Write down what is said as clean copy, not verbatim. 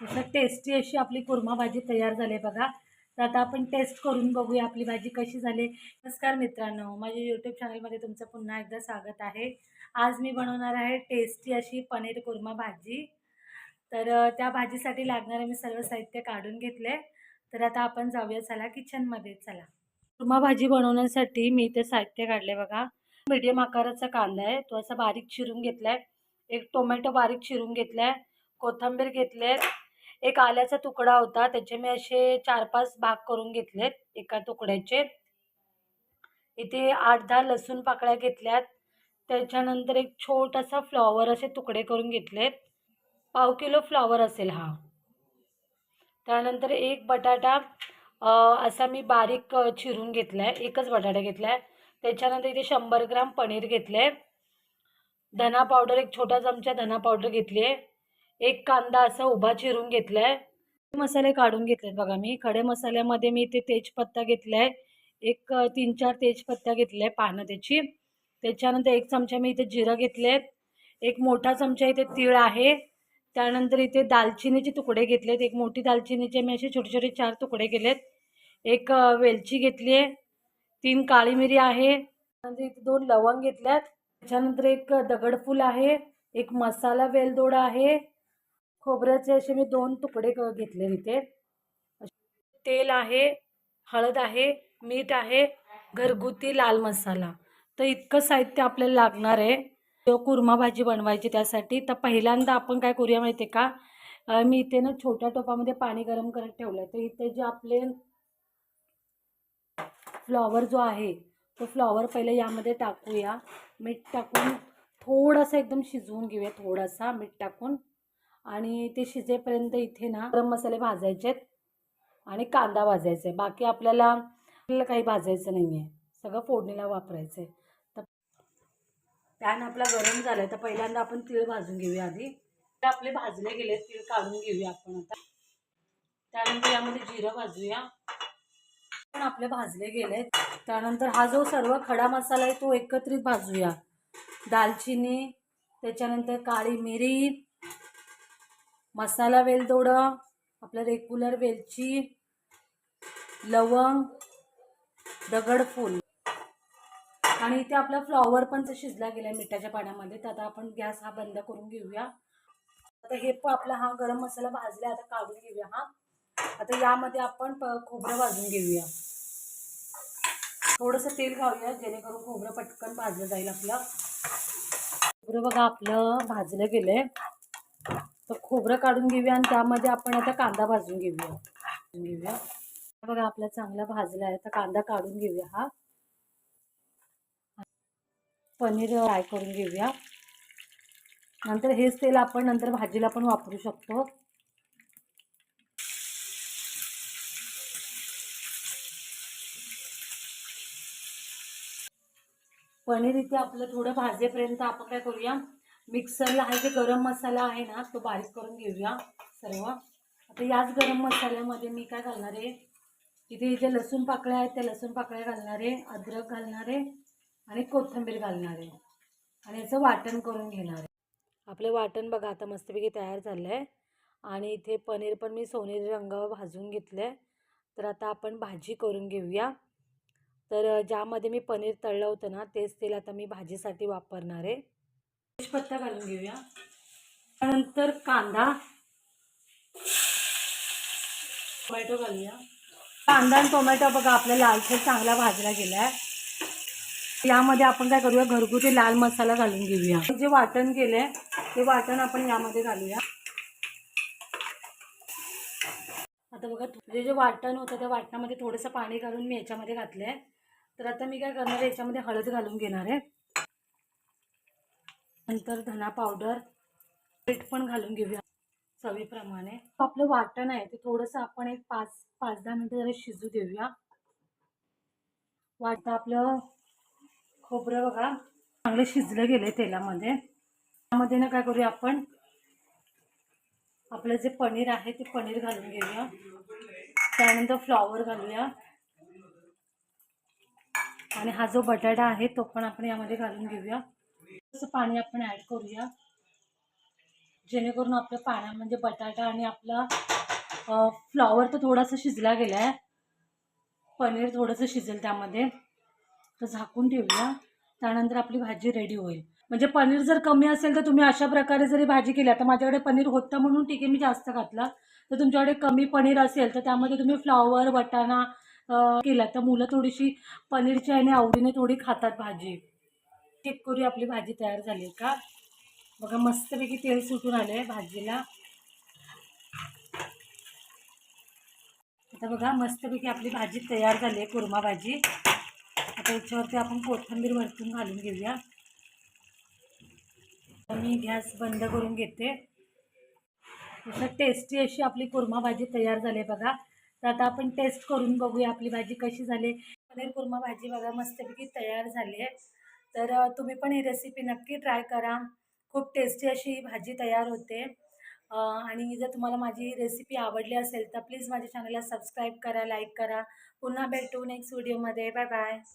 असं टेस्टी अशी आपली कुर्मा भाजी तयार झाली आहे बघा. तर आता आपण टेस्ट करून बघूया आपली भाजी कशी झाली. नमस्कार मित्रांनो, माझ्या यूट्यूब चॅनलमध्ये तुमचं पुन्हा एकदा स्वागत आहे. आज मी बनवणार आहे टेस्टी अशी पनीर कुर्मा भाजी. तर त्या भाजीसाठी लागणारे मी सर्व साहित्य काढून घेतले. तर आता आपण जाऊया चला किचनमध्ये. चला, कुर्मा भाजी बनवण्यासाठी मी इथे साहित्य काढले बघा. मीडियम आकाराचा कांदा आहे, तो असा बारीक चिरून घेतलाय. एक टोमॅटो बारीक चिरून घेतलाय. कोथिंबीर घेतले. एक आल्याचा तुकडा होता, त्याचे मी असे 4-5 भाग करून घेतलेत एका तुकड्याचे. इथे 8-10 लसूण पाकळ्या घेतल्यात. त्याच्यानंतर एक छोटासा फ्लॉवर असे तुकडे करून घेतलेत. पाव किलो फ्लॉवर असेल हा. त्यानंतर एक बटाटा असा मी बारीक चिरून घेतलाय. एकच बटाटा घेतलाय. त्याच्यानंतर इथे 100 ग्राम पनीर घेतले. धना पावडर एक छोटा चमचा धना पावडर घेतली आहे. एक कांदा असा उभा चिरून घेतलाय. मसाले काढून घेतलेत बघा मी. खडे मसाल्यामध्ये मी इथे तेजपत्ता घेतलाय. एक 3-4 तेजपत्ता घेतलाय पानं त्याची. त्याच्यानंतर एक चमचा मी इथे जिरं घेतलेत. एक मोठा चमचा इथे तीळ आहे. त्यानंतर इथे दालचिनीचे तुकडे घेतलेत. एक मोठी दालचिनीचे मी असे छोटे छोटे 4 तुकडे केलेत. एक वेलची घेतली आहे. 3 काळी मिरी आहे. नंतर इथे 2 लवंग घेतल्यात. त्याच्यानंतर एक दगडफूल आहे. एक मसाला वेलदोडा आहे. खोबऱ्याचे असे मी 2 तुकडे घेतले इथे. तेल आहे, हळद आहे, मीठ आहे, घरगुती लाल मसाला. तर इतकं साहित्य आपल्याला लागणार आहे कुर्मा भाजी बनवायची. त्यासाठी तर पहिल्यांदा आपण काय करूया माहिती आहे का, मी इथे ना छोट्या टोपामध्ये पाणी गरम करत ठेवलं. तर इथे जे आपले फ्लॉवर जो आहे तो फ्लॉवर पहिले यामध्ये टाकूया. मीठ टाकून थोडंसं एकदम शिजवून घेऊया. थोडासा मीठ टाकून आणि ते शिजेपर्यंत इथे ना गरम मसाले भाजायचे आहेत आणि कांदा भाजायचा आहे. बाकी आपल्याला काही भाजायचं नाही आहे, सगळं फोडणीला वापरायचं आहे. तर पॅन आपला गरम झाला आहे. तर पहिल्यांदा आपण तीळ भाजून घेऊया. आधी ते आपले भाजले गेले, तीळ काढून घेऊया आपण आता. त्यानंतर यामध्ये जिरं भाजूया. पण आपले भाजले गेले. त्यानंतर हा जो सर्व खडा मसाला आहे तो एकत्रित भाजूया. दालचिनी, त्याच्यानंतर काळी मिरी, मसाला वेलदोडा, आपलं रेग्युलर वेलची, लवंग, दगडफूल आणि इथे आपला फ्लॉवर पण शिजला गेला मिठाच्या पाण्यामध्ये. तर आता आपण गॅस हा बंद करून घेऊया. आता हे पण आपला हा गरम मसाला भाजला, आता काढून घेऊया हा. आता यामध्ये आपण खोबरं भाजून घेऊया. थोडंसं तेल घालूया जेणेकरून खोबरं पटकन भाजलं जाईल आपलं. खोबरं बघा आपलं भाजलं गेलंय. तर खोबरं काढून घेऊया आणि त्यामध्ये आपण आता कांदा भाजून घेऊया. बघा आपला चांगला भाजला आहे. तर कांदा काढून घेऊया हा. पनीर फ्राय करून घेऊया. नंतर हेच तेल आपण नंतर भाजीला पण वापरू शकतो. पनीर इथे आपलं थोडं भाजेपर्यंत आपण काय करूया, मिक्सरला आहे जे गरम मसाला आहे ना तो बारीक करून घेऊया सर्व. आता याच गरम मसाल्यामध्ये मी काय घालणार आहे, इथे जे लसूण पाकळ्या आहेत त्या लसूण पाकळ्या घालणार आहे, अद्रक घालणार आहे आणि कोथिंबीर घालणार आहे आणि याचं वाटण करून घेणार आहे. आपलं वाटण बघा आता मस्तपैकी तयार झालं आहे. आणि इथे पनीर पण मी सोनेरी रंगावर भाजून घेतलं आहे. तर आता आपण भाजी करून घेऊया. तर ज्यामध्ये मी पनीर तळलं होतं ना तेच तेल आता मी भाजीसाठी वापरणार आहे. तेजपत्ता घालून घेऊया. त्यानंतर कांदा, टोमॅटो घालूया. कांदा आणि टोमॅटो बघा आपला लालसर चांगला भाजला गेला आहे. यामध्ये आपण काय करूया, घरगुती लाल मसाला घालून घेऊया. जे वाटण केलंय ते वाटण आपण यामध्ये घालूया. आता बघा जे वाटण होतं त्या वाटणामध्ये थोडंसं पाणी घालून मी याच्यामध्ये घातलं आहे. तर आता मी काय करणार आहे, याच्यामध्ये हळद घालून घेणार आहे. नंतर धना पावडर, मीठ पण घालून घेऊया चवीप्रमाणे. आपलं वाटण आहे ते थोडंसं आपण एक 5-10 मिनिटं जरा शिजू देऊया. वाटण आपलं खोबरं बघा चांगलं शिजलं गेलं तेलामध्ये. त्यामध्ये ना काय करूया, आपण आपलं जे पनीर आहे ते पनीर घालून घेऊया. त्यानंतर फ्लॉवर घालूया आणि हा जो बटाटा आहे तो पण आपण यामध्ये घालून घेऊया. तसं पाणी आपण ॲड करूया. जेणेकरून आपल्या पाण्या म्हणजे बटाटा आणि आपला फ्लॉवर तर थोडासा शिजला गेला आहे, पनीर थोडंसं शिजेल त्यामध्ये, तर झाकून ठेवूया. त्यानंतर आपली भाजी रेडी होईल. म्हणजे पनीर जर कमी असेल तर तुम्ही अशा प्रकारे जरी भाजी केली, आता माझ्याकडे पनीर होतं म्हणून ठीक आहे मी जास्त घातला, तर तुमच्याकडे कमी पनीर असेल तर त्यामध्ये तुम्ही फ्लॉवर वाटाणा केला तर मुलं थोडीशी पनीरच्या याने आवडीने थोडी खातात भाजी. चेक करूया आपली भाजी तयार झाली का. बघा मस्तपैकी तेल सुटून आलं आहे भाजीला. आता बघा मस्तपैकी आपली भाजी तयार झाली आहे, कुर्मा भाजी. आता याच्यावरती आपण कोथिंबीर वरतून घालून घेऊया. मी गॅस बंद करून घेते. तसं टेस्टी अशी आपली कुर्मा भाजी तयार झाली बघा. तर आता आपण टेस्ट करून बघूया आपली भाजी कशी झाली. पनीर कुर्मा भाजी बघा मस्तपैकी तयार झाली आहे. तर तुम्ही पण ही रेसिपी नक्की ट्राय करा. खूप टेस्टी अशी ही भाजी तयार होते. आणि जर तुम्हाला माझी रेसिपी आवडली असेल तर प्लीज माझ्या चॅनलला सबस्क्राईब करा, लाईक करा. पुन्हा भेटू नेक्स्ट व्हिडिओमध्ये. Bye bye.